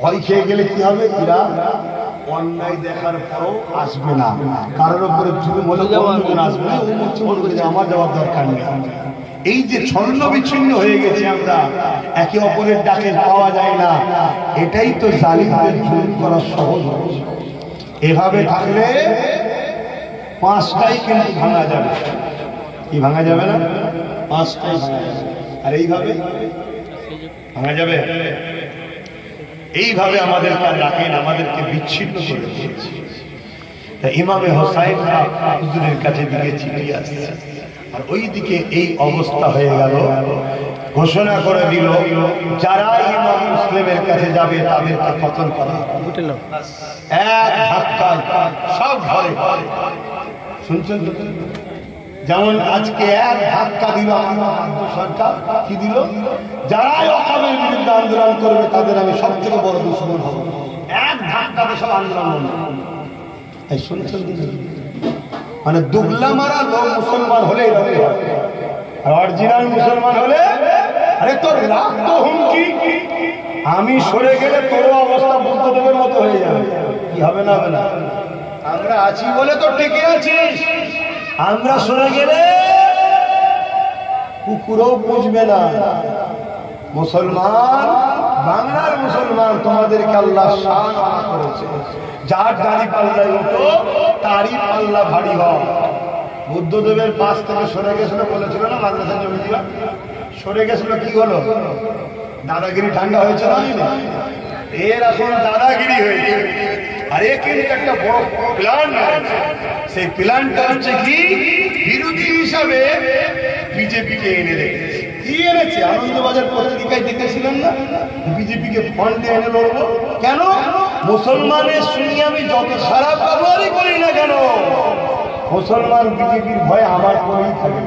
ভয় খেয়ে গেলে কি হবে? এরা অন্যায় দেখার পরও আসবে না, কারোর উপরে জুলুম হলে আসবে না, আমার যাওয়ার দরকার নেই। এই যে ছন্ন বিচ্ছিন্ন হয়ে গেছে, আমরা একে অপরের ডাকে পাওয়া যায় না, এটাই তো জালিমদের জুলুম করা সহজ হচ্ছে। এভাবে থাকলে পাঁচটাই কিন্তু ভাঙা যাবে। কি ভাঙা যাবে না? পাঁচটাই ভাঙা যাবে। আর এইভাবে ভাঙা যাবে? এইভাবে আমাদেরকে রাখেন, আমাদেরকে বিচ্ছিন্ন করে দিয়েছে। তা ইমামে হোসাইন হুজুরের কাছে দিকে চিঠি আসছে, আর ওই দিকে এই অবস্থা হয়ে গেল। ঘোষণা করে দিল, যারা ইমাম মুসলিমের কাছে যাবে তাদেরকে কতল করা হবে। এক ধাক্কায় সব ঘরে। শুনছেন? যেমন আজকে এক ধাক্কা দিল সরকার, কি দিল? যারা ওয়াকাবের বিরুদ্ধে আন্দোলন করবে তাদের আমি সব থেকে বড় দুশমন হব। এক ধাক্কাতে সব আন্দোলন এই শুনছেন? মানে দুগলা মারা লোক মুসলমান হলে আর অরিজিনাল মুসলমান হলে, আরে তোর রাগ তো হুমকি, আমি সরে গেলে তোর অবস্থা বুদ্ধদেবের মতো হয়ে যাবে। কি হবে না হবে না? আমরা আছি বলে তো টিকে আছিস, আমরা সরে গেলে কুকুরও বুঝবে না। মুসলমান, বাংলার মুসলমান, তোমাদেরকে আল্লাহ শান করেছে। যার দাড়ি পাল্লায় উঠো তারই পাল্লা ভারী হয়। বুদ্ধদেবের পাশ থেকে সরে গেছিল, বলেছিল না মাদ্রাসা জমি দিবা, সরে গেছিল, কি হলো? দাদাগিরি ঠান্ডা হয়েছে না? এর এখন দাদাগিরি হয়েছে। আর এ কিন্তু একটা বড় প্ল্যান আছে। সেই প্ল্যানটা হচ্ছে কি, বিরোধী হিসাবে বিজেপিকে এনে রেখেছে। কি এনেছে? আনন্দবাজার পত্রিকায় দেখেছিলেন না? বিজেপিকে ফান্ডে এনে লড়বো। কেন? মুসলমানের শুনি আমি যত খারাপ ব্যবহারই করি না কেন, মুসলমান বিজেপির ভয়ে আমার করেই থাকে।